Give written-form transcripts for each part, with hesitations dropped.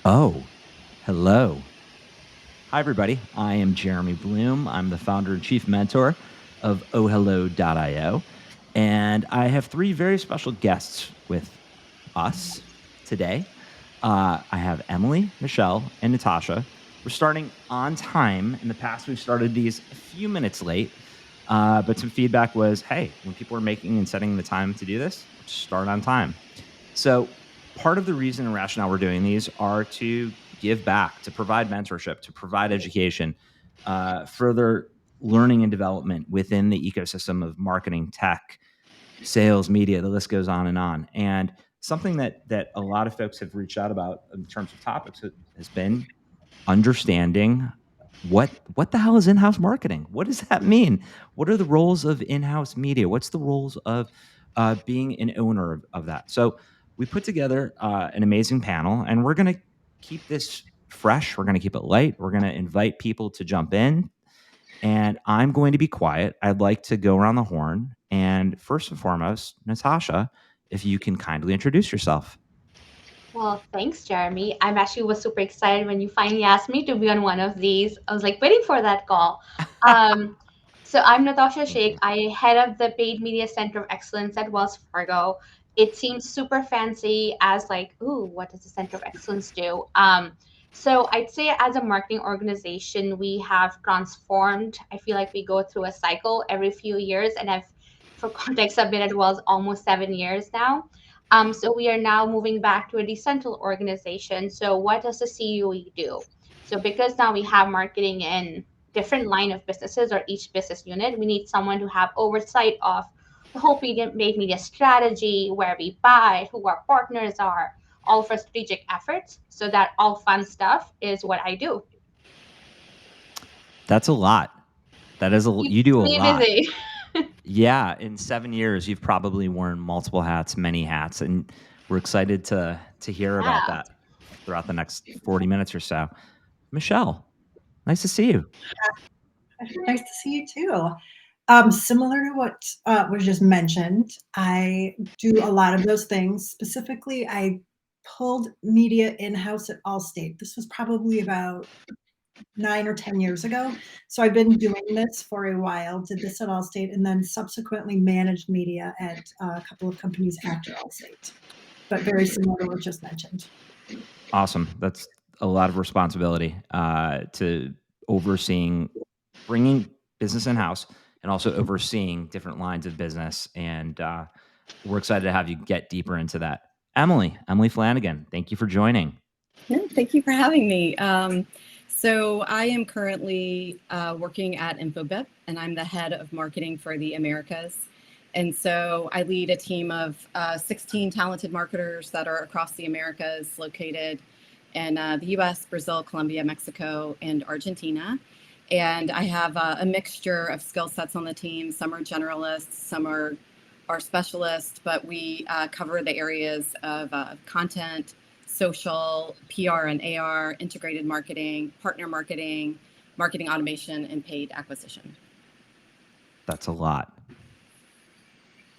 Oh, hello. Hi, everybody. I am Jeremy Bloom. I'm the founder and chief mentor of OhHello.io. And I have three very special guests with us today. I have Emily, Michelle, and Natasha. We're starting on time. In the past, we've started these a few minutes late, but some feedback was, hey, when people are making and setting the time to do this, let's start on time. So part of the reason and rationale we're doing these are to give back, to provide mentorship, to provide education, further learning and development within the ecosystem of marketing, tech, sales, media. The list goes on and on. And something that a lot of folks have reached out about in terms of topics has been understanding what the hell is in-house marketing. What does that mean? What are the roles of in-house media? What's the roles of being an owner of that? So we put together an amazing panel, and we're going to keep this fresh. We're going to keep it light. We're going to invite people to jump in, and I'm going to be quiet. I'd like to go around the horn, and first and foremost, Natasha, if you can kindly introduce yourself. Well, thanks, Jeremy. I'm actually was super excited when you finally asked me to be on one of these. I was like waiting for that call. Um, so I'm Natasha Thank Shaikh. you. I head up the Paid Media Center of Excellence at Wells Fargo. It seems super fancy as like, ooh, what does the Center of Excellence do? So I'd say as a marketing organization, we have transformed. I feel like we go through a cycle every few years, and for context, I've been at Wells almost 7 years now. So we are now moving back to a decentral organization. So what does the CUE do? So because now we have marketing in different line of businesses or each business unit, we need someone to have oversight of the whole paid media strategy, where we buy, who our partners are, all for strategic efforts. So that all fun stuff is what I do. That's a lot. You Keeps do a me lot. busy. Yeah, in 7 years, you've probably worn multiple hats, many hats, and we're excited to hear about Yeah. that throughout the next 40 minutes or so. Michelle, nice to see you. Nice to see you too. Similar to what was just mentioned, I do a lot of those things. Specifically, I pulled media in-house at Allstate. This was probably about 9 or 10 years ago. So I've been doing this for a while, did this at Allstate, and then subsequently managed media at a couple of companies after Allstate, but very similar to what just mentioned. Awesome. That's a lot of responsibility to overseeing, bringing business in house, and also overseeing different lines of business. And we're excited to have you get deeper into that. Emily Flanigan, thank you for joining. Yeah, thank you for having me. So I am currently working at Infobip, and I'm the head of marketing for the Americas. And so I lead a team of 16 talented marketers that are across the Americas, located in the US, Brazil, Colombia, Mexico, and Argentina. And I have a mixture of skill sets on the team. Some are generalists, some are specialists, but we cover the areas of content, social, PR and AR, integrated marketing, partner marketing, marketing automation, and paid acquisition. That's a lot.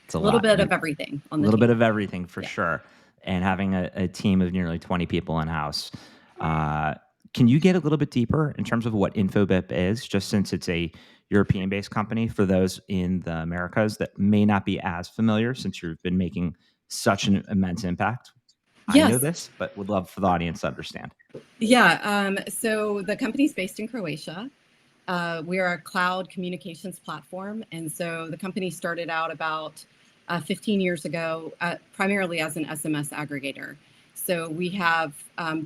It's a A little lot. bit of everything A on the little bit team. of everything for Yeah. sure. And having a team of nearly 20 people in house. Uh, can you get a little bit deeper in terms of what Infobip is, just since it's a European based company, for those in the Americas that may not be as familiar, since you've been making such an immense impact? I know Yes. this, but would love for the audience to understand. Yeah. So the company's based in Croatia. We are a cloud communications platform. And so the company started out about 15 years ago, primarily as an SMS aggregator. So we have um,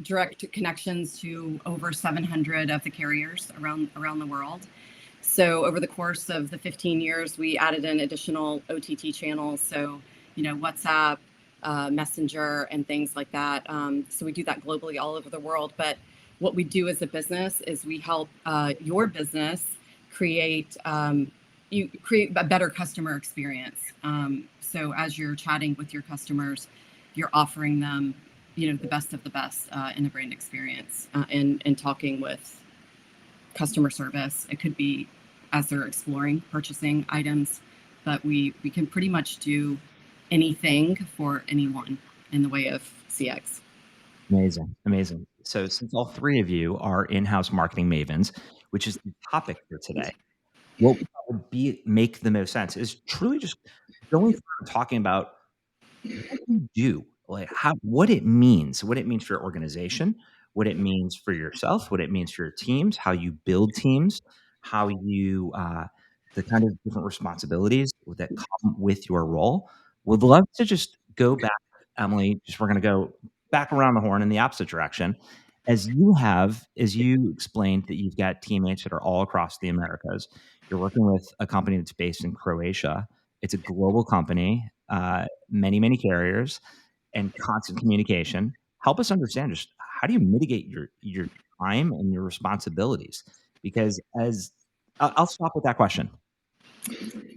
direct connections to over 700 of the carriers around the world. So over the course of the 15 years, we added in additional OTT channels. So, WhatsApp, Messenger, and things like that. So we do that globally all over the world. But what we do as a business is we help your business create you create a better customer experience. So as you're chatting with your customers, you're offering them, the best of the best in a brand experience, and talking with customer service. It could be as they're exploring purchasing items, but we can pretty much do anything for anyone in the way of CX. Amazing. So since all three of you are in-house marketing mavens, which is the topic for today, what would make the most sense is truly just going through and talking about what you do, like what it means for your organization, what it means for yourself, what it means for your teams, how you build teams, how you the kind of different responsibilities that come with your role. Would love to just go back, Emily. We're going to go back around the horn in the opposite direction. As you explained that you've got teammates that are all across the Americas. You're working with a company that's based in Croatia. It's a global company, many carriers, and constant communication. Help us understand just how do you mitigate your time and your responsibilities? Because I'll stop with that question.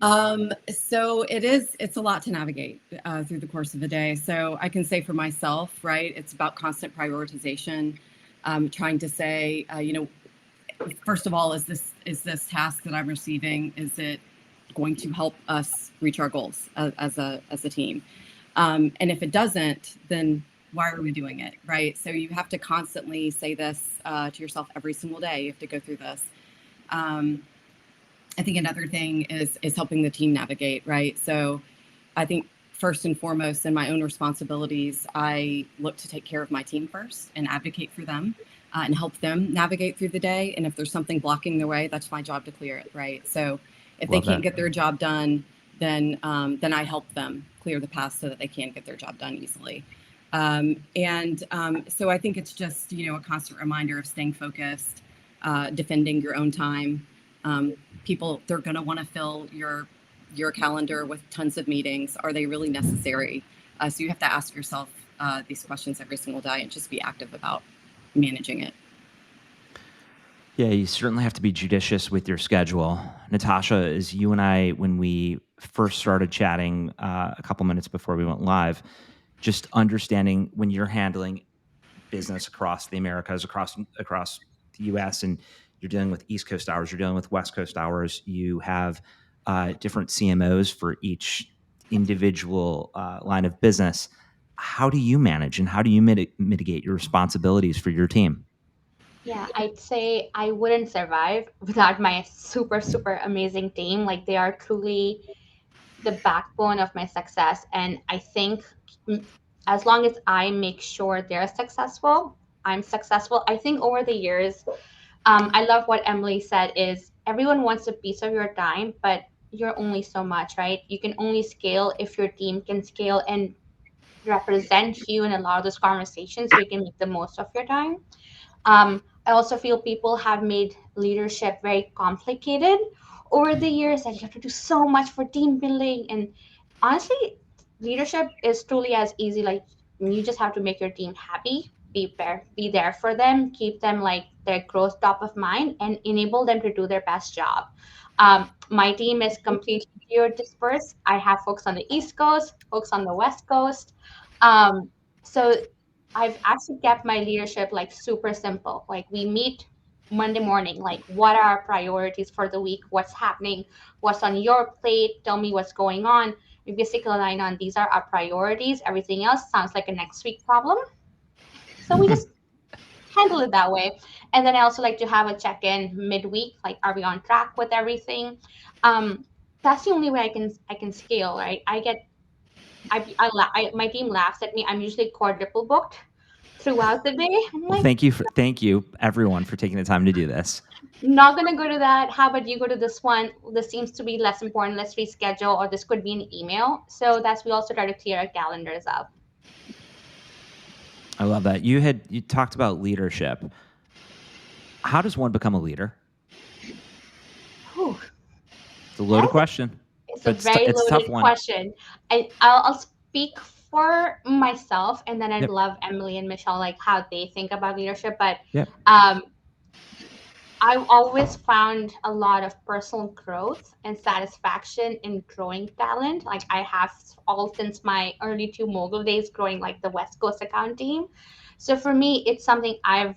So it's a lot to navigate through the course of the day. So I can say for myself, right, it's about constant prioritization, trying to say, first of all, is this task that I'm receiving, is it going to help us reach our goals as a team? And if it doesn't, then why are we doing it, right? So you have to constantly say this to yourself every single day. You have to go through this. I think another thing is helping the team navigate, right? So I think first and foremost in my own responsibilities, I look to take care of my team first and advocate for them and help them navigate through the day. And if there's something blocking their way, that's my job to clear it, right? So if they can't get their job done, then I help them clear the path so that they can get their job done easily. So I think it's just, a constant reminder of staying focused, defending your own time. People, they're going to want to fill your calendar with tons of meetings. Are they really necessary? So you have to ask yourself these questions every single day and just be active about managing it. Yeah, you certainly have to be judicious with your schedule. Natasha, as you and I, when we first started chatting a couple minutes before we went live, just understanding when you're handling business across the Americas, across the U.S., and you're dealing with East Coast hours, you're dealing with West Coast hours, you have different CMOs for each individual line of business. How do you manage and how do you mitigate your responsibilities for your team? Yeah, I'd say I wouldn't survive without my super, super amazing team. Like, they are truly the backbone of my success. And I think as long as I make sure they're successful, I'm successful. I think over the years, I love what Emily said is everyone wants a piece of your time, but you're only so much, right? You can only scale if your team can scale and represent you in a lot of those conversations so you can make the most of your time. I also feel people have made leadership very complicated over the years, that you have to do so much for team building. And honestly, leadership is truly as easy. Like, you just have to make your team happy, be there for them, keep them like their growth top of mind, and enable them to do their best job. My team is completely dispersed. I have folks on the East Coast, folks on the West Coast. So I've actually kept my leadership like super simple. Like, we meet Monday morning, like, what are our priorities for the week? What's happening? What's on your plate? Tell me what's going on. We basically align on these are our priorities. Everything else sounds like a next week problem. So we just handle it that way. And then I also like to have a check-in midweek, like, are we on track with everything? That's the only way I can scale, right? My team laughs at me. I'm usually quadruple booked throughout the day. I'm Well, like, thank you everyone for taking the time to do this. not gonna go to that. How about you go to this one? This seems to be less important. Let's reschedule, or this could be an email. So we also try to clear our calendars up. I love that. You talked about leadership. How does one become a leader? Whew. It's a loaded question. It's a But very it's a tough loaded one. question. I'll speak for myself, and then I'd Yep. love Emily and Michelle, like, how they think about leadership. But Yep. I've always found a lot of personal growth and satisfaction in growing talent. Like, I have all since my early two mogul days growing like the West Coast account team. So for me, it's something I've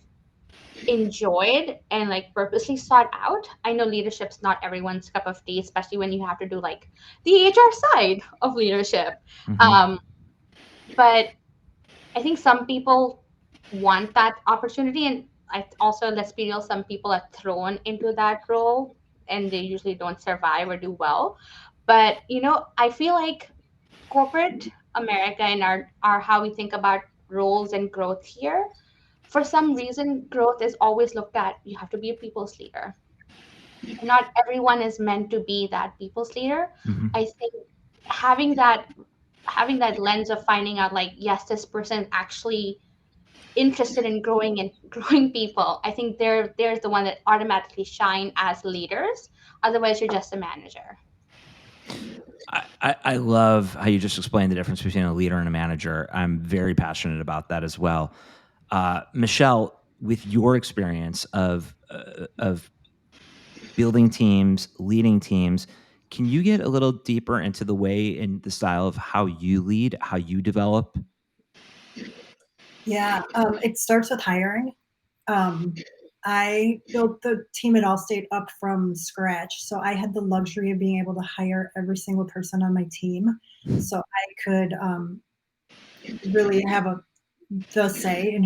enjoyed and like purposely sought out. I know leadership's not everyone's cup of tea, especially when you have to do like the HR side of leadership. Mm-hmm. But I think some people want that opportunity, and also, let's be real, some people are thrown into that role and they usually don't survive or do well. But I feel like corporate America and our how we think about roles and growth here, for some reason, growth is always looked at, you have to be a people's leader. Not everyone is meant to be that people's leader. Mm-hmm. I think having that having that lens of finding out, like, yes, this person is actually interested in growing and growing people, I think there's the one that automatically shine as leaders. Otherwise, you're just a manager. I love how you just explained the difference between a leader and a manager. I'm very passionate about that as well. Michelle, with your experience of building teams, leading teams, can you get a little deeper into the way and the style of how you lead, how you develop? Yeah, it starts with hiring. I built the team at Allstate up from scratch, so I had the luxury of being able to hire every single person on my team, so I could really have the say in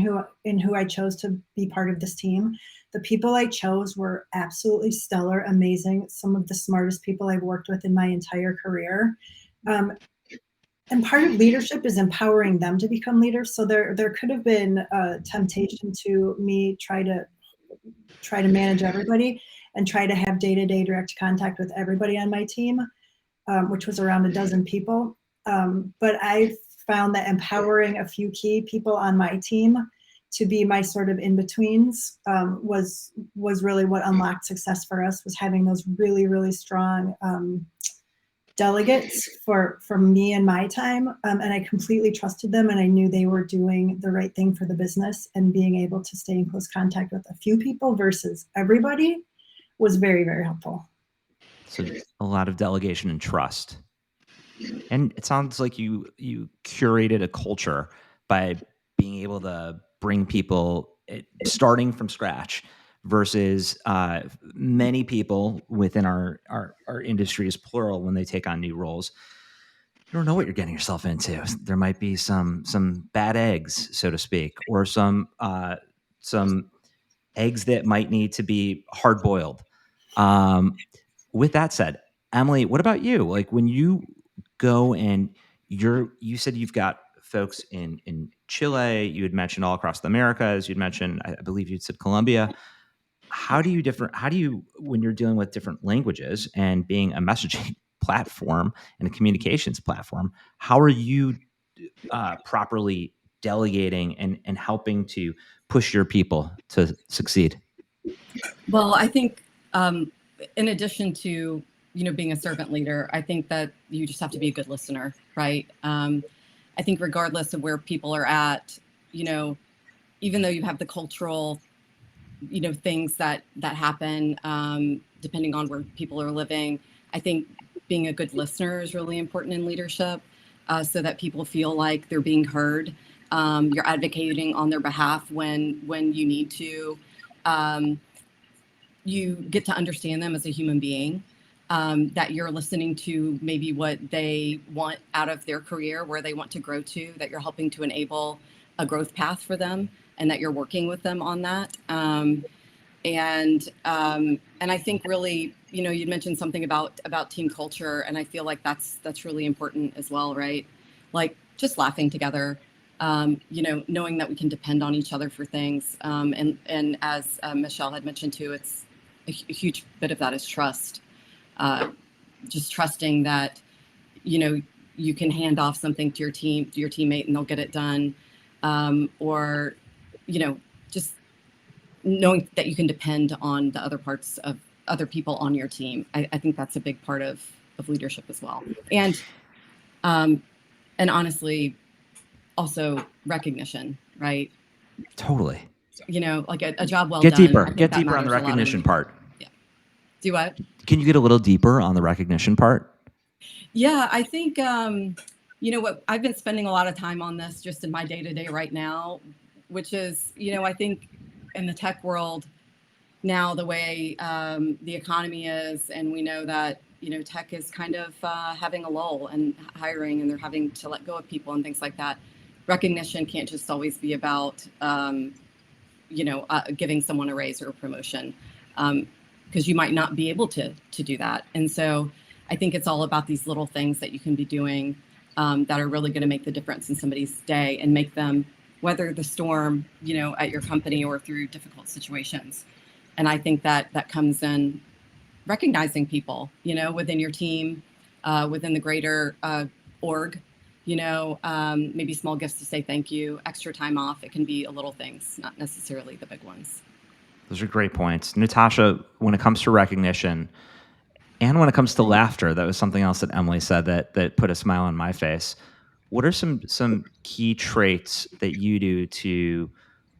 who I chose to be part of this team. The people I chose were absolutely stellar, amazing, some of the smartest people I've worked with in my entire career. Um, and part of leadership is empowering them to become leaders. So there could have been a temptation to me try to manage everybody and try to have day-to-day direct contact with everybody on my team, which was around a dozen people. But I found that empowering a few key people on my team to be my sort of in-betweens was really what unlocked success for us, was having those really, really strong delegates for me and my time. And I completely trusted them, and I knew they were doing the right thing for the business, and being able to stay in close contact with a few people versus everybody was very, very helpful. So a lot of delegation and trust. And it sounds like you curated a culture by being able to bring people starting from scratch versus many people within our industries, plural, when they take on new roles. You don't know what you're getting yourself into. There might be some bad eggs, so to speak, or some eggs that might need to be hard boiled. With that said, Emily, what about you? Like, when you go and you said you've got folks in Chile, you had mentioned all across the Americas, you'd mentioned, I believe you'd said Colombia. How do you, when you're dealing with different languages and being a messaging platform and a communications platform, how are you properly delegating and helping to push your people to succeed? Well, I think in addition to being a servant leader, I think that you just have to be a good listener, right? I think regardless of where people are at, even though you have the cultural, things that happen depending on where people are living, I think being a good listener is really important in leadership, so that people feel like they're being heard. You're advocating on their behalf when you need to. You get to understand them as a human being, that you're listening to maybe what they want out of their career, where they want to grow to, that you're helping to enable a growth path for them, and that you're working with them on that. And I think really, you'd mentioned something about team culture, and I feel like that's really important as well, right? Like, just laughing together, knowing that we can depend on each other for things. And as Michelle had mentioned too, it's a huge bit of that is trust. Just trusting that, you can hand off something to your teammate, and they'll get it done. Or, just knowing that you can depend on the other parts of other people on your team. I think that's a big part of leadership as well. And honestly, also recognition, right? Totally. Like a job well Get done. deeper. Get deeper on the matters a lot recognition part. Yeah. Do what? Can you get a little deeper on the recognition part? Yeah, I think, what I've been spending a lot of time on this just in my day-to-day right now, which is, I think in the tech world now, the way the economy is, and we know that, tech is kind of having a lull and hiring, and they're having to let go of people and things like that. recognition can't just always be about, giving someone a raise or a promotion, because you might not be able to do that. And so I think it's all about these little things that you can be doing that are really going to make the difference in somebody's day and make them weather the storm, at your company or through difficult situations. And I think that comes in recognizing people, within your team, within the greater org, maybe small gifts to say thank you, extra time off. It can be a little things, not necessarily the big ones. Those are great points. Natasha, when it comes to recognition and when it comes to laughter, that was something else that Emily said that put a smile on my face. What are some key traits that you do to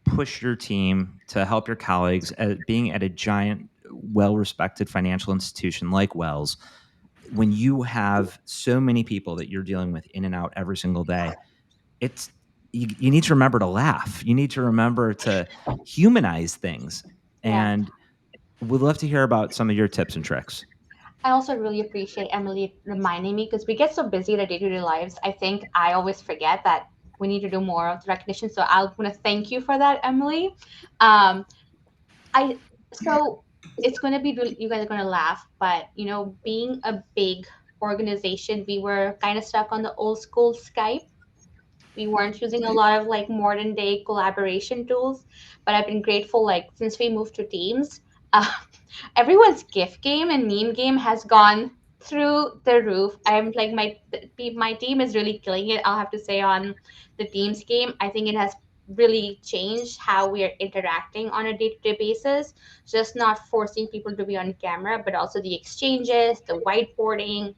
push your team, to help your colleagues, being at a giant, well-respected financial institution like Wells, when you have so many people that you're dealing with in and out every single day? You need to remember to laugh. You need to remember to humanize things. Yeah. And we'd love to hear about some of your tips and tricks. I also really appreciate Emily reminding me, because we get so busy in our day-to-day lives. I think I always forget that we need to do more of the recognition. So I want to thank you for that, Emily. So it's going to be, you guys are going to laugh, but being a big organization, we were kind of stuck on the old school Skype. We weren't using a lot of like modern day collaboration tools, but I've been grateful, like since we moved to Teams, uh, everyone's gift game and meme game has gone through the roof. I'm like, my team is really killing it, I'll have to say, on the Teams game. I think it has really changed how we are interacting on a day-to-day basis, just not forcing people to be on camera, but also the exchanges, the whiteboarding,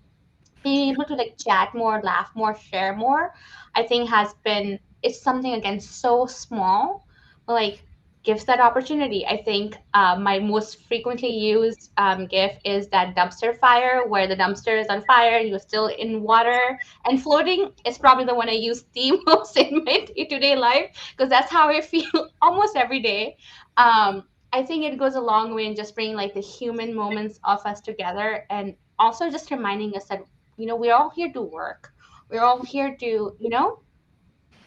being able to like chat more, laugh more, share more. I think has been, it's something again so small, but like gives that opportunity. I think my most frequently used GIF is that dumpster fire, where the dumpster is on fire, you're still in water and floating. Is probably the one I use the most in my day-to-day life, because that's how I feel almost every day. I think it goes a long way in just bringing like the human moments of us together, and also just reminding us that we're all here to work. We're all here to,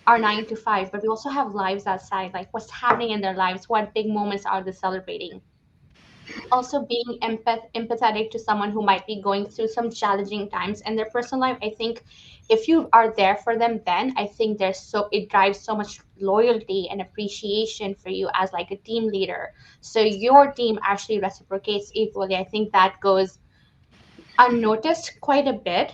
our 9 to 5, but we also have lives outside, like what's happening in their lives, what big moments are they celebrating. Also being empathetic to someone who might be going through some challenging times in their personal life. I think if you are there for them, then I think it drives so much loyalty and appreciation for you as like a team leader. So your team actually reciprocates equally. I think that goes unnoticed quite a bit.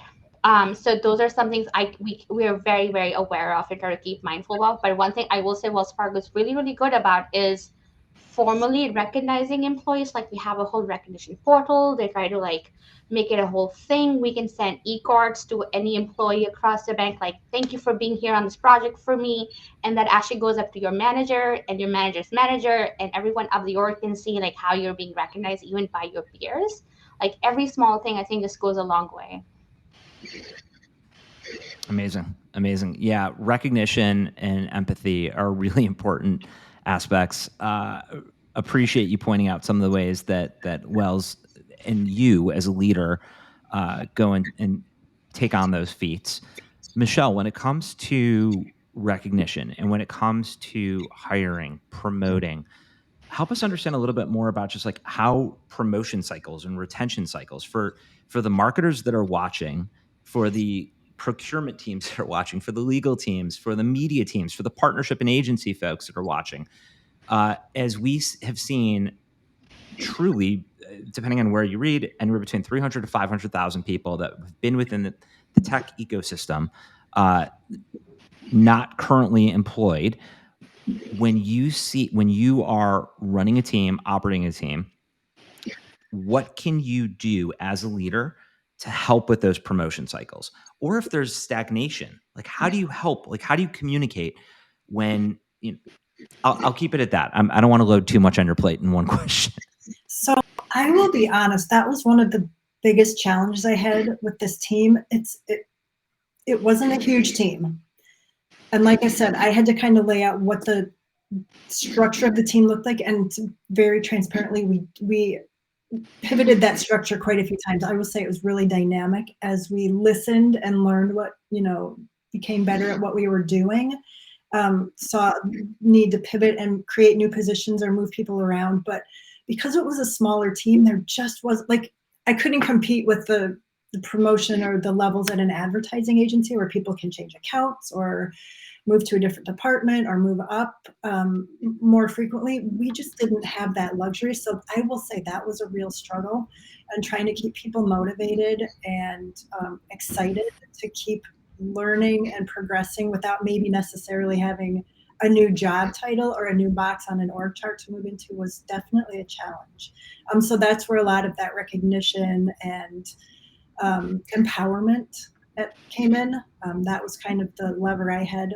So those are some things we are very, very aware of and try to keep mindful of. But one thing I will say Wells Fargo is really, really good about is formally recognizing employees. Like we have a whole recognition portal. They try to like make it a whole thing. We can send e-cards to any employee across the bank, like thank you for being here on this project for me. And that actually goes up to your manager and your manager's manager, and everyone of the org can see like how you're being recognized even by your peers. Like every small thing, I think this goes a long way. Amazing. Yeah, recognition and empathy are really important aspects. Appreciate you pointing out some of the ways that Wells and you as a leader go and take on those feats. Michelle, when it comes to recognition and when it comes to hiring, promoting, help us understand a little bit more about just like how promotion cycles and retention cycles for the marketers that are watching, for the procurement teams that are watching, for the legal teams, for the media teams, for the partnership and agency folks that are watching. As we have seen, truly, depending on where you read, anywhere between 300 to 500,000 people that have been within the tech ecosystem, not currently employed. When you are running a team, operating a team, what can you do as a leader to help with those promotion cycles? Or if there's stagnation, like how do you help? Like how do you communicate when, I'll keep it at that. I don't want to load too much on your plate in one question. So I will be honest, that was one of the biggest challenges I had with this team. It wasn't a huge team. And like I said, I had to kind of lay out what the structure of the team looked like. And very transparently, we pivoted that structure quite a few times. I will say it was really dynamic as we listened and learned what, became better at what we were doing. saw need to pivot and create new positions or move people around. But because it was a smaller team, there just was like, I couldn't compete with the promotion or the levels at an advertising agency where people can change accounts or move to a different department or move up more frequently. We just didn't have that luxury. So I will say that was a real struggle, and trying to keep people motivated and excited to keep learning and progressing without maybe necessarily having a new job title or a new box on an org chart to move into was definitely a challenge. So that's where a lot of that recognition and empowerment that came in. That was kind of the lever I had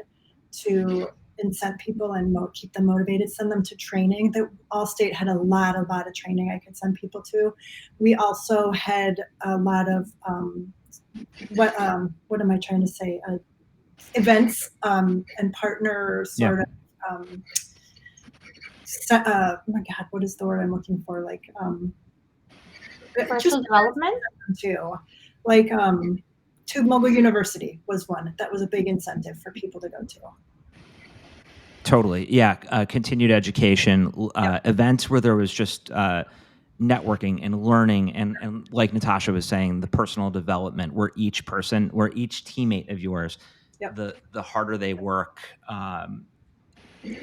to incent people and keep them motivated, send them to training. That Allstate had a lot of training I could send people to. We also had a lot of what am I trying to say? Events and partner sort of. Oh my God, what is the word I'm looking for? Like Personal development too. Like Tube Mobile University was one that was a big incentive for people to go to. Totally. Yeah. Continued education, events where there was just networking and learning. And like Natasha was saying, the personal development where each teammate of yours, the harder they work,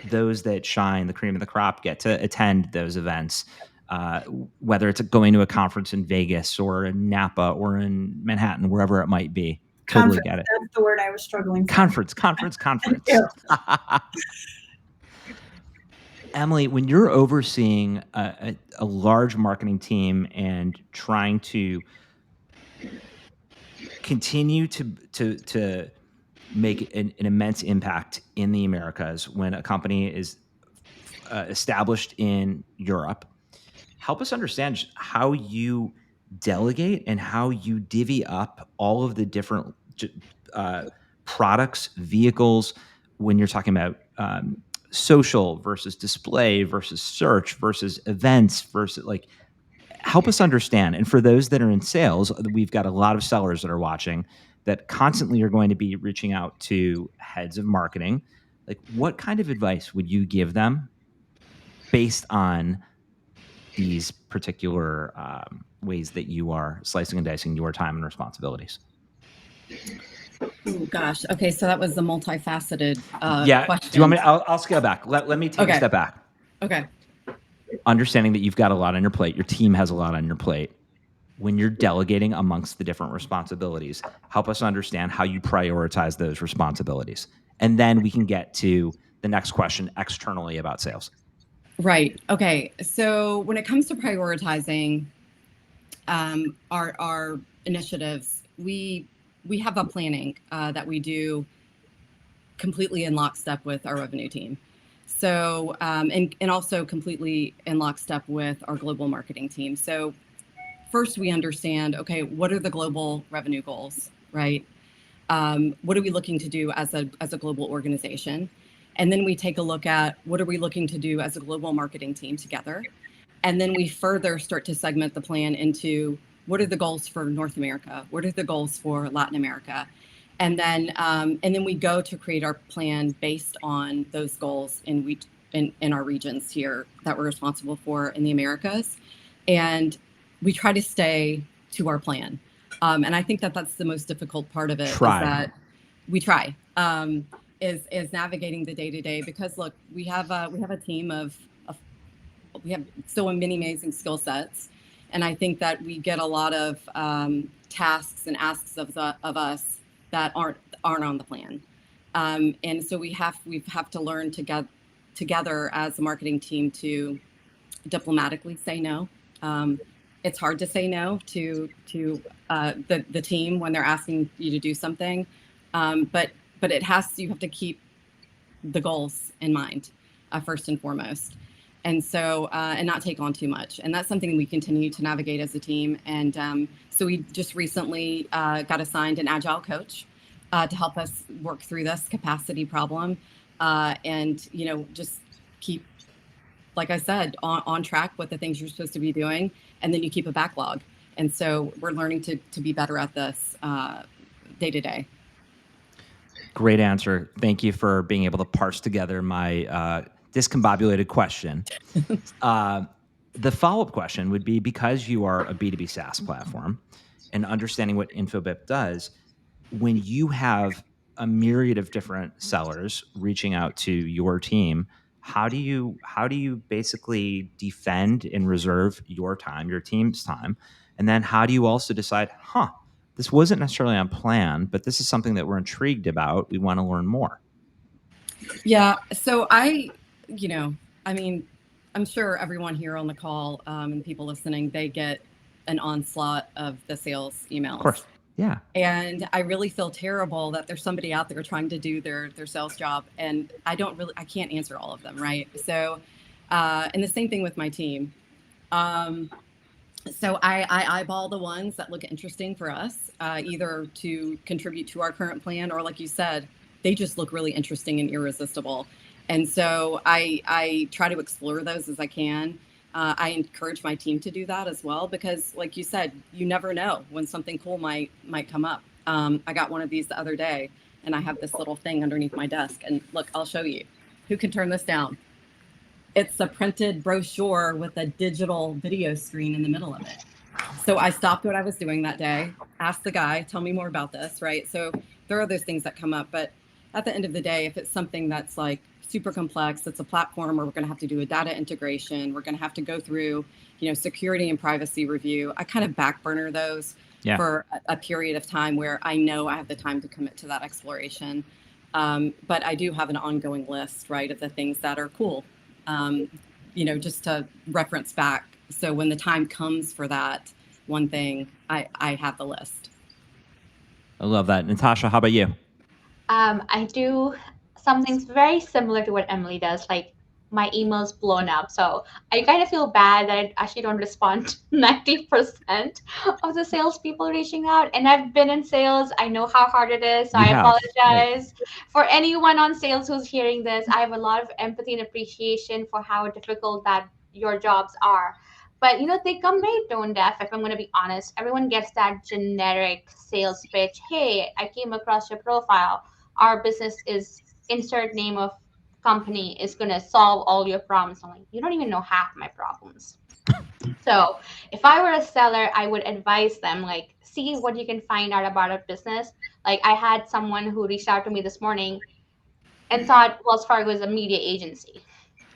those that shine, the cream of the crop, get to attend those events. Whether it's going to a conference in Vegas or in Napa or in Manhattan, wherever it might be. Totally get it. That's the word I was struggling for. Conference. Emily, when you're overseeing a large marketing team and trying to continue to make an immense impact in the Americas when a company is established in Europe, help us understand how you delegate and how you divvy up all of the different products, vehicles, when you're talking about social versus display versus search versus events versus help us understand. And for those that are in sales, we've got a lot of sellers that are watching that constantly are going to be reaching out to heads of marketing. Like, what kind of advice would you give them based on these particular ways that you are slicing and dicing your time and responsibilities? Oh gosh. Okay, so that was the multifaceted question. Do you want me? I'll scale back. Let me take a step back. Okay. Understanding that you've got a lot on your plate, your team has a lot on your plate. When you're delegating amongst the different responsibilities, help us understand how you prioritize those responsibilities, and then we can get to the next question externally about sales. Right. Okay. So when it comes to prioritizing our initiatives, we have a planning that we do completely in lockstep with our revenue team. So and also completely in lockstep with our global marketing team. So first we understand, okay, what are the global revenue goals, right? What are we looking to do as a global organization? And then we take a look at what are we looking to do as a global marketing team together? And then we further start to segment the plan into what are the goals for North America? What are the goals for Latin America? And then we go to create our plan based on those goals in our regions here that we're responsible for in the Americas. And we try to stay to our plan. And I think that that's the most difficult part of it. Is that we try. Is navigating the day-to-day, because look, we have a team we have so many amazing skill sets, and I think that we get a lot of tasks and asks of us that aren't on the plan, and so we have to learn together as a marketing team to diplomatically say no. It's hard to say no to the team when they're asking you to do something, but you have to keep the goals in mind first and foremost, and so and not take on too much. And that's something we continue to navigate as a team. And so we just recently got assigned an agile coach to help us work through this capacity problem, and just keep, like I said, on track with the things you're supposed to be doing, and then you keep a backlog. And so we're learning to be better at this day to day. Great answer. Thank you for being able to parse together my discombobulated question. The follow-up question would be, because you are a B2B SaaS platform and understanding what Infobip does, when you have a myriad of different sellers reaching out to your team, how do you basically defend and reserve your time, your team's time? And then how do you also decide, this wasn't necessarily on plan, but this is something that we're intrigued about. We want to learn more. Yeah. So I mean, I'm sure everyone here on the call and people listening, they get an onslaught of the sales emails. Of course. Yeah. And I really feel terrible that there's somebody out there trying to do their sales job, and I can't answer all of them, right? So, and the same thing with my team. So I eyeball the ones that look interesting for us, either to contribute to our current plan, or like you said, they just look really interesting and irresistible. And so I try to explore those as I can. I encourage my team to do that as well, because like you said, you never know when something cool might come up. I got one of these the other day, and I have this little thing underneath my desk, and look, I'll show you. Who can turn this down? It's a printed brochure with a digital video screen in the middle of it. So I stopped what I was doing that day, asked the guy, tell me more about this, right? So there are those things that come up, but at the end of the day, if it's something that's like super complex, it's a platform where we're going to have to do a data integration, we're going to have to go through, security and privacy review, I kind of back burner those for a period of time where I know I have the time to commit to that exploration. But I do have an ongoing list, right, of the things that are cool, just to reference back. So when the time comes for that one thing, I have the list. I love that. Natasha, how about you? I do something very similar to what Emily does. Like, my email's blown up, so I kind of feel bad that I actually don't respond to 90% of the salespeople reaching out. And I've been in sales; I know how hard it is. So I apologize for anyone on sales who's hearing this. I have a lot of empathy and appreciation for how difficult that your jobs are. But they come very tone deaf, if I'm going to be honest. Everyone gets that generic sales pitch. Hey, I came across your profile. Our business is insert name of company is going to solve all your problems. I'm like, you don't even know half my problems. So if I were a seller, I would advise them, like, see what you can find out about a business. Like, I had someone who reached out to me this morning and thought Wells Fargo is a media agency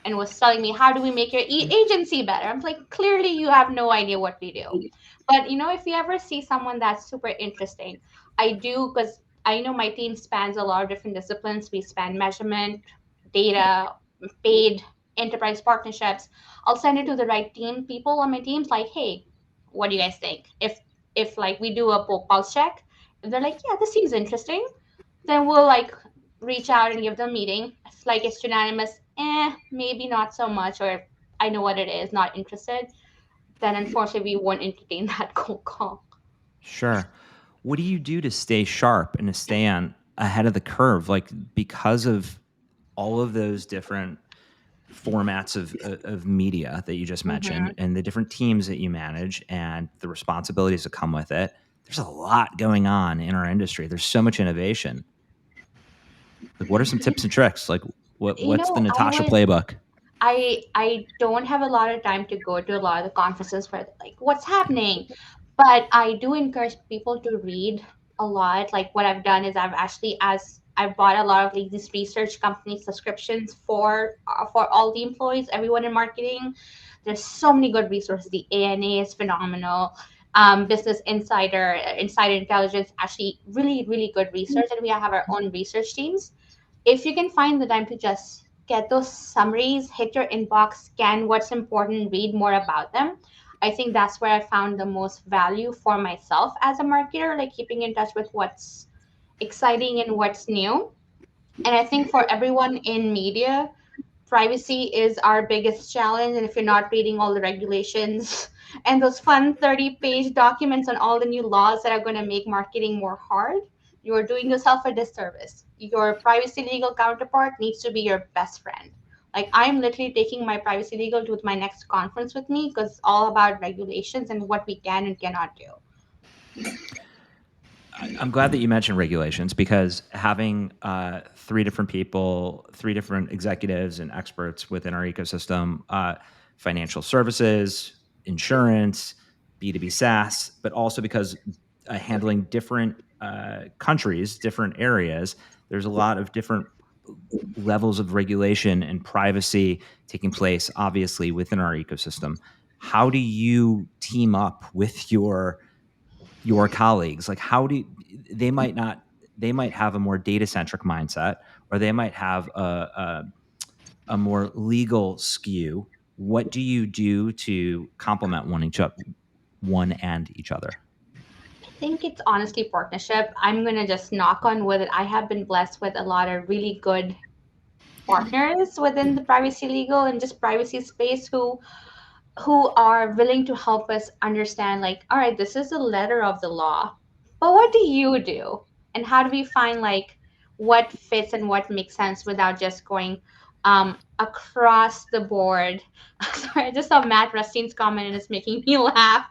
and was telling me, how do we make your agency better? I'm like, clearly you have no idea what we do. But if you ever see someone that's super interesting, I do, because I know my team spans a lot of different disciplines. We span measurement, data, paid, enterprise partnerships. I'll send it to the right people on my teams, like, hey, what do you guys think? If like we do a pulse check, if they're like, yeah, this seems interesting, then we'll like reach out and give them a meeting. If like it's unanimous, maybe not so much, or I know what it is, not interested, then unfortunately we won't entertain that cold call. Sure. What do you do to stay sharp and to stay ahead of the curve? Like, because of all of those different formats of media that you just mentioned, and the different teams that you manage and the responsibilities that come with it, there's a lot going on in our industry. There's so much innovation. Like, what are some tips and tricks? Like, what's the Natasha playbook? I don't have a lot of time to go to a lot of the conferences where like what's happening, but I do encourage people to read a lot. Like, what I've done is I've bought a lot of like these research company subscriptions for all the employees, everyone in marketing. There's so many good resources. The ANA is phenomenal. Business Insider Intelligence, actually really, really good research. And we have our own research teams. If you can find the time to just get those summaries, hit your inbox, scan what's important, read more about them, I think that's where I found the most value for myself as a marketer, like keeping in touch with what's exciting and what's new. And I think for everyone in media, privacy is our biggest challenge. And if you're not reading all the regulations and those fun 30-page documents on all the new laws that are going to make marketing more hard, you're doing yourself a disservice. Your privacy legal counterpart needs to be your best friend. Like, I'm literally taking my privacy legal to my next conference with me, because it's all about regulations and what we can and cannot do. I'm glad that you mentioned regulations, because having 3 different people, 3 different executives and experts within our ecosystem, financial services, insurance, B2B SaaS, but also because handling different countries, different areas, there's a lot of different levels of regulation and privacy taking place, obviously, within our ecosystem. How do you team up with your colleagues? Like, how do they might not they might have a more data centric mindset, or they might have a more legal skew. What do you do to complement one and each other? I think it's honestly partnership. I'm gonna just knock on wood that I have been blessed with a lot of really good partners within the privacy legal and just privacy space who are willing to help us understand, like, all right, this is the letter of the law, but what do you do, and how do we find like what fits and what makes sense without just going across the board. Sorry, I just saw Matt Rustine's comment and it's making me laugh.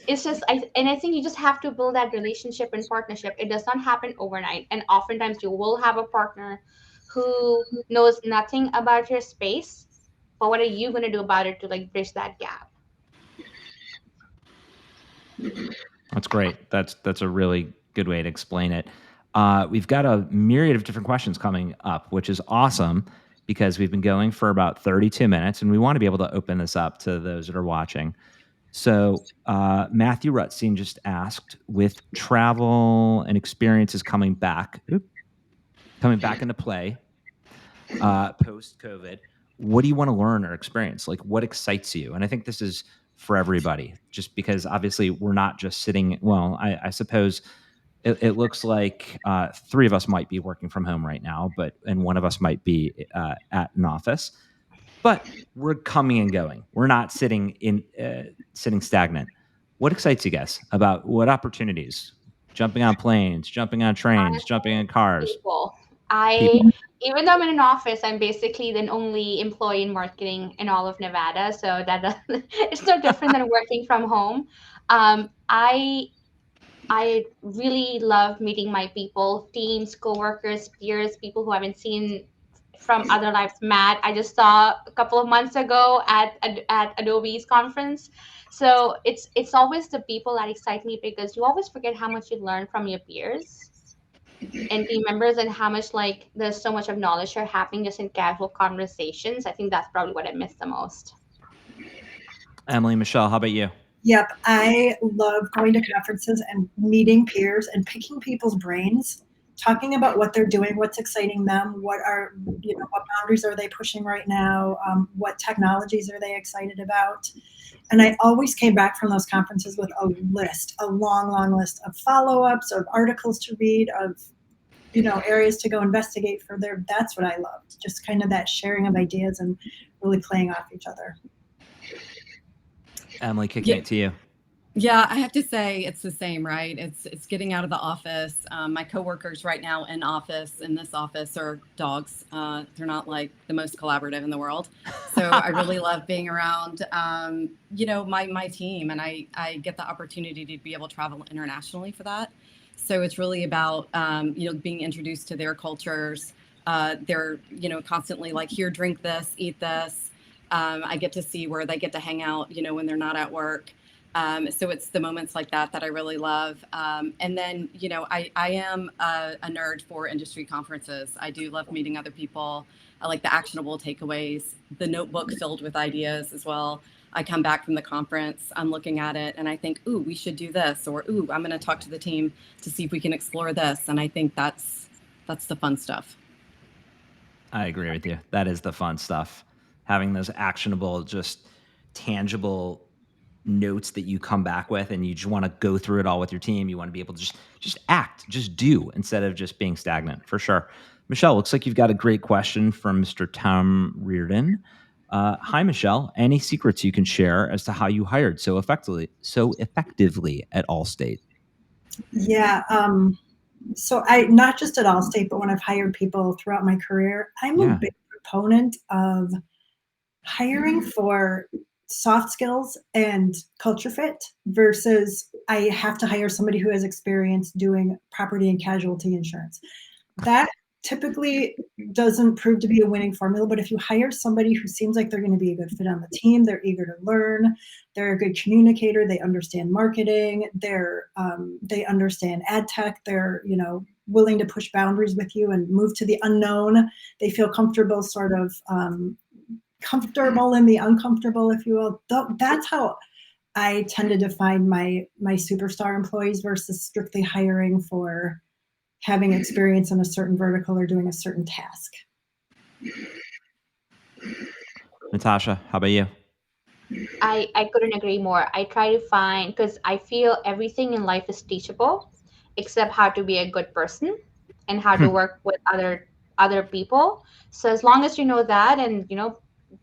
It's just I think you just have to build that relationship and partnership. It does not happen overnight, and oftentimes you will have a partner who knows nothing about your space, but what are you going to do about it to like bridge that gap? That's great. That's a really good way to explain it. We've got a myriad of different questions coming up, which is awesome, because we've been going for about 32 minutes, and we want to be able to open this up to those that are watching. So Matthew Rutstein just asked, with travel and experiences coming back into play post COVID, what do you want to learn or experience? Like, what excites you? And I think this is for everybody, just because obviously we're not just sitting. Well, I suppose it looks like 3 of us might be working from home right now, and 1 of us might be at an office. But we're coming and going. We're not sitting stagnant. What excites you guys about what opportunities? Jumping on planes, jumping on trains, jumping in cars. People. People. Even though I'm in an office, I'm basically the only employee in marketing in all of Nevada. So that it's no different than working from home. I really love meeting my people, teams, coworkers, peers, people who I haven't seen from other lives. Matt, I just saw a couple of months ago at Adobe's conference. So it's always the people that excite me, because you always forget how much you learn from your peers and team members, and how much like there's so much of knowledge share happening just in casual conversations. I think that's probably what I miss the most. Emily, Michelle, how about you? Yep, I love going to conferences and meeting peers and picking people's brains, talking about what they're doing, what's exciting them, what boundaries are they pushing right now, what technologies are they excited about. And I always came back from those conferences with a long list of follow-ups, of articles to read, of areas to go investigate further. That's what I loved, just kind of that sharing of ideas and really playing off each other. Emily, kicking it to you. Yeah, I have to say it's the same, right? It's getting out of the office. My coworkers right now in this office are dogs. They're not like the most collaborative in the world. So I really love being around, my team, and I get the opportunity to be able to travel internationally for that. So it's really about, being introduced to their cultures. They're, constantly like, here, drink this, eat this. I get to see where they get to hang out, when they're not at work. So it's the moments like that I really love. And then, I am a nerd for industry conferences. I do love meeting other people. I like the actionable takeaways, the notebook filled with ideas as well. I come back from the conference, I'm looking at it, and I think, ooh, we should do this, or ooh, I'm going to talk to the team to see if we can explore this. And I think that's the fun stuff. I agree with you. That is the fun stuff. Having those actionable, just tangible notes that you come back with, and you just want to go through it all with your team. You want to be able to just act, just do, instead of just being stagnant, for sure. Michelle, looks like you've got a great question from Mr. Tom Reardon. Hi, Michelle. Any secrets you can share as to how you hired so effectively at Allstate? Yeah. So I, not just at Allstate, but when I've hired people throughout my career, I'm a big proponent of hiring for soft skills and culture fit versus I have to hire somebody who has experience doing property and casualty insurance. That typically doesn't prove to be a winning formula, but if you hire somebody who seems like they're going to be a good fit on the team, they're eager to learn, they're a good communicator, they understand marketing, they understand ad tech, they're willing to push boundaries with you and move to the unknown. They feel comfortable, sort of comfortable in the uncomfortable, if you will. That's how I tend to define my superstar employees versus strictly hiring for having experience in a certain vertical or doing a certain task. Natasha, how about you? I couldn't agree more. I try to find, because I feel everything in life is teachable, except how to be a good person and how to work with other people. So as long as you know that and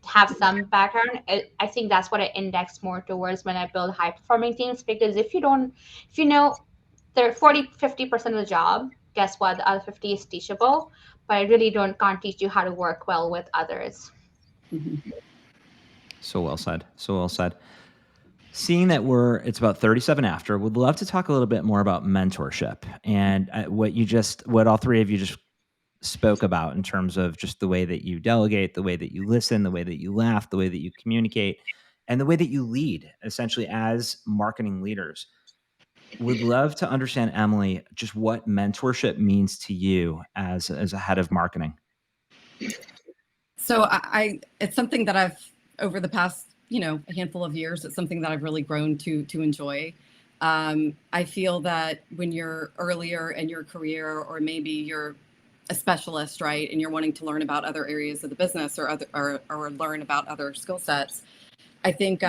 have some background, I think that's what I index more towards when I build high performing teams. Because if you know they're 40-50% of the job, guess what? The other 50 is teachable, but I really can't teach you how to work well with others. Mm-hmm. So well said. So well said. Seeing that it's about 37 after, would love to talk a little bit more about mentorship and what all three of you just spoke about in terms of just the way that you delegate, the way that you listen, the way that you laugh, the way that you communicate, and the way that you lead, essentially as marketing leaders. Would love to understand, Emily, just what mentorship means to you as a head of marketing. So it's something that I've, over the past, a handful of years, it's something that I've really grown to enjoy. I feel that when you're earlier in your career, or maybe you're a specialist, right, and you're wanting to learn about other areas of the business or learn about other skill sets, I think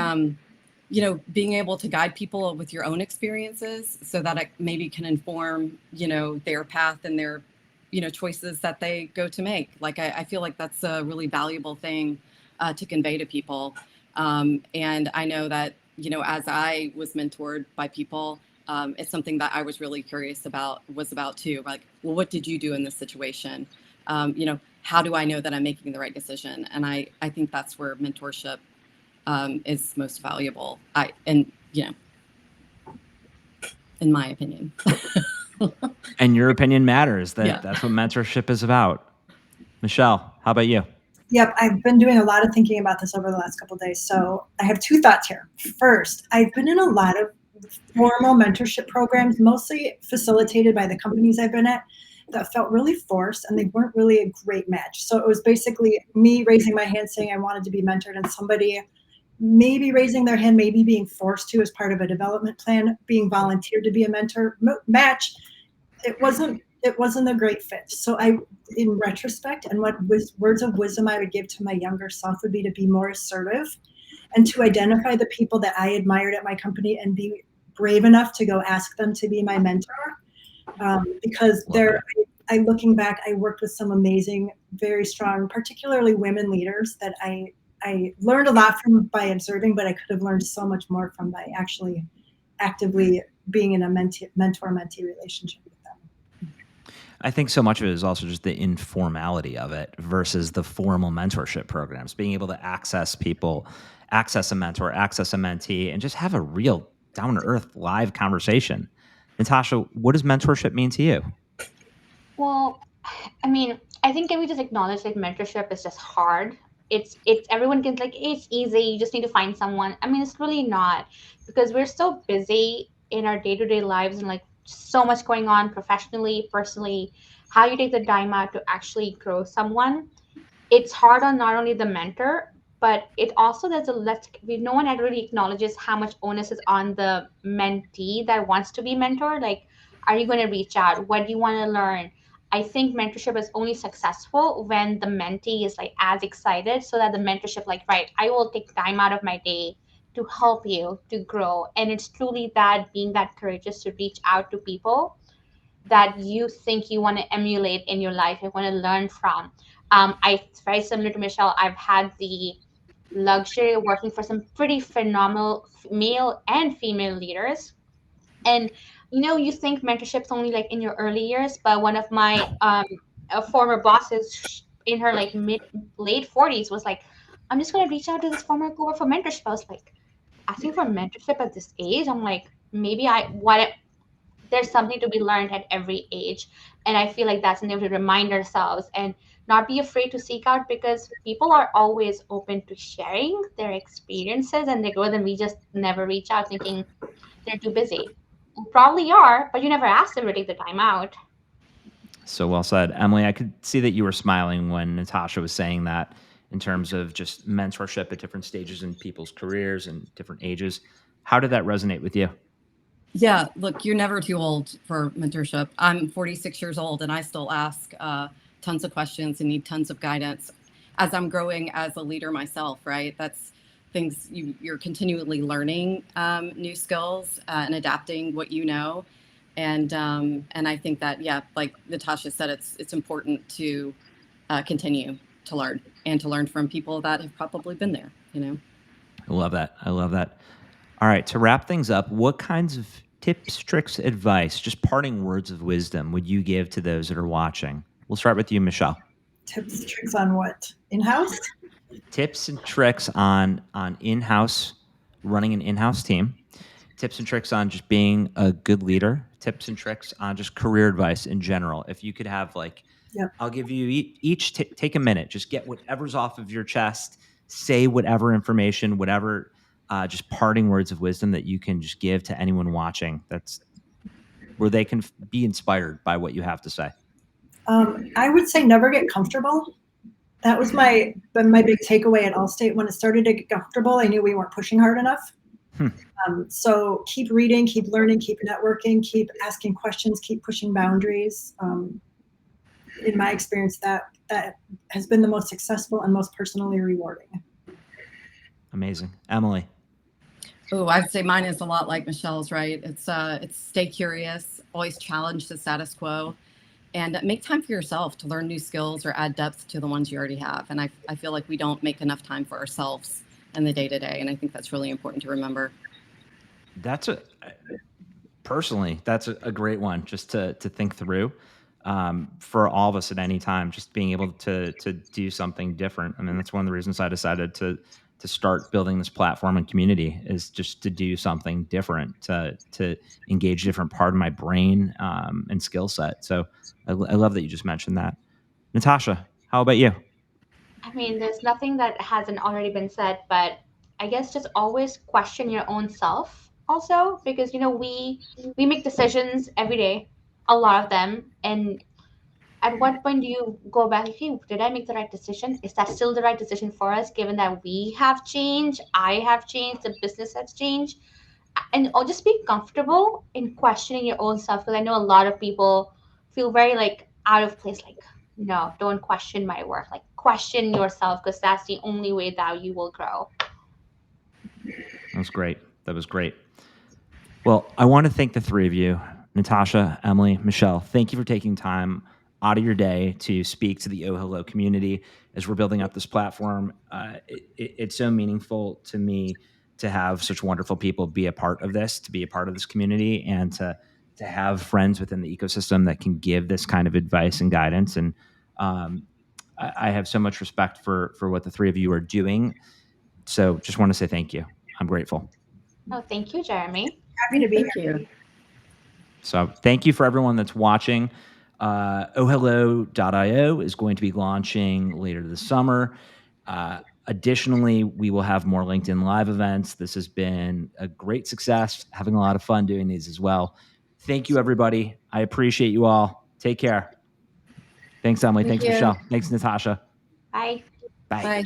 being able to guide people with your own experiences so that it maybe can inform their path and their choices that they go to make. Like I feel like that's a really valuable thing to convey to people. And I know that, as I was mentored by people, it's something that I was really curious about too. Like, well, what did you do in this situation? How do I know that I'm making the right decision? And I think that's where mentorship is most valuable. In my opinion. And your opinion matters. That's what mentorship is about. Michelle, how about you? Yep, I've been doing a lot of thinking about this over the last couple of days. So I have two thoughts here. First, I've been in a lot of formal mentorship programs, mostly facilitated by the companies I've been at, that felt really forced and they weren't really a great match. So it was basically me raising my hand saying I wanted to be mentored, and somebody maybe raising their hand, maybe being forced to as part of a development plan, being volunteered to be a mentor match. It wasn't a great fit. So in retrospect, and what words of wisdom I would give to my younger self would be to be more assertive and to identify the people that I admired at my company and be brave enough to go ask them to be my mentor. Because looking back, I worked with some amazing, very strong, particularly women leaders that I learned a lot from by observing, but I could have learned so much more from by actually actively being in a mentor-mentee relationship with them. I think so much of it is also just the informality of it versus the formal mentorship programs, being able to access people, access a mentor, access a mentee, and just have a real down-to-earth live conversation. Natasha, what does mentorship mean to you? Well, I mean, I think can we just acknowledge that mentorship is just hard? It's everyone can it's easy. You just need to find someone. I mean, it's really not, because we're so busy in our day-to-day lives and so much going on professionally, personally. How you take the time out to actually grow someone, it's hard on not only the mentor, but it also no one ever really acknowledges how much onus is on the mentee that wants to be mentored. Like, are you going to reach out? What do you want to learn? I think mentorship is only successful when the mentee is as excited, so that the mentorship right, I will take time out of my day to help you to grow. And it's truly that being that courageous to reach out to people that you think you want to emulate in your life, you want to learn from. It's very similar to Michelle. I've had the luxury of working for some pretty phenomenal male and female leaders. And you think mentorship's only in your early years, but one of my former bosses in her late 40s was like, I'm just gonna reach out to this former cohort for mentorship. I was like, asking for mentorship at this age, I'm like, maybe there's something to be learned at every age. And I feel like that's something to remind ourselves and not be afraid to seek out, because people are always open to sharing their experiences and their growth, and we just never reach out thinking they're too busy. You probably are, but you never ask them to take the time out. So well said. Emily, I could see that you were smiling when Natasha was saying that in terms of just mentorship at different stages in people's careers and different ages. How did that resonate with you? Yeah, look, you're never too old for mentorship. I'm 46 years old and I still ask tons of questions and need tons of guidance as I'm growing as a leader myself, right? That's things you're continually learning new skills and adapting what you know. And I think that, yeah, like Natasha said, it's important to continue to learn and to learn from people that have probably been there, you know? I love that. I love that. All right. To wrap things up, what kinds of tips, tricks, advice, just parting words of wisdom would you give to those that are watching? We'll start with you, Michelle. Tips, tricks on what? In-house? Tips and tricks on in-house, running an in-house team. Tips and tricks on just being a good leader. Tips and tricks on just career advice in general. If you could have Yep. I'll give you each take a minute. Just get whatever's off of your chest. Say whatever information, whatever just parting words of wisdom that you can just give to anyone watching. That's where they can be inspired by what you have to say. I would say never get comfortable. That was my big takeaway at Allstate. When it started to get comfortable, I knew we weren't pushing hard enough. So keep reading, keep learning, keep networking, keep asking questions, keep pushing boundaries. In my experience, that has been the most successful and most personally rewarding. Amazing. Emily. Oh, I'd say mine is a lot like Michelle's, right? It's stay curious, always challenge the status quo, and make time for yourself to learn new skills or add depth to the ones you already have. And I feel like we don't make enough time for ourselves in the day to day. And I think that's really important to remember. Personally, that's a great one just to think through for all of us at any time, just being able to do something different. I mean, that's one of the reasons I decided to start building this platform and community, is just to do something different, to engage a different part of my brain and skill set. So I love that you just mentioned that. Natasha, how about you? I mean, there's nothing that hasn't already been said, but I guess just always question your own self also, because we make decisions every day, a lot of them, and at what point do you go back, hey, did I make the right decision? Is that still the right decision for us, given that we have changed, I have changed, the business has changed? And or just be comfortable in questioning your own self, because I know a lot of people feel very like out of place, like, no, don't question my work, like question yourself, because that's the only way that you will grow. That was great. Well, I want to thank the three of you, Natasha, Emily, Michelle. Thank you for taking time out of your day to speak to the OhHello community as we're building up this platform. It's so meaningful to me to have such wonderful people be a part of this, to be a part of this community, and to have friends within the ecosystem that can give this kind of advice and guidance. And I have so much respect for what the three of you are doing. So just want to say thank you. I'm grateful. Oh, thank you, Jeremy. Happy to be Thank here. you. So thank you for everyone that's watching. OhHello.io is going to be launching later this summer. Additionally, we will have more LinkedIn Live events. This has been a great success, having a lot of fun doing these as well. Thank you, everybody. I appreciate you all. Take care. Thanks, Emily. Thanks, you. Michelle. Thanks, Natasha. Bye. Bye. Bye.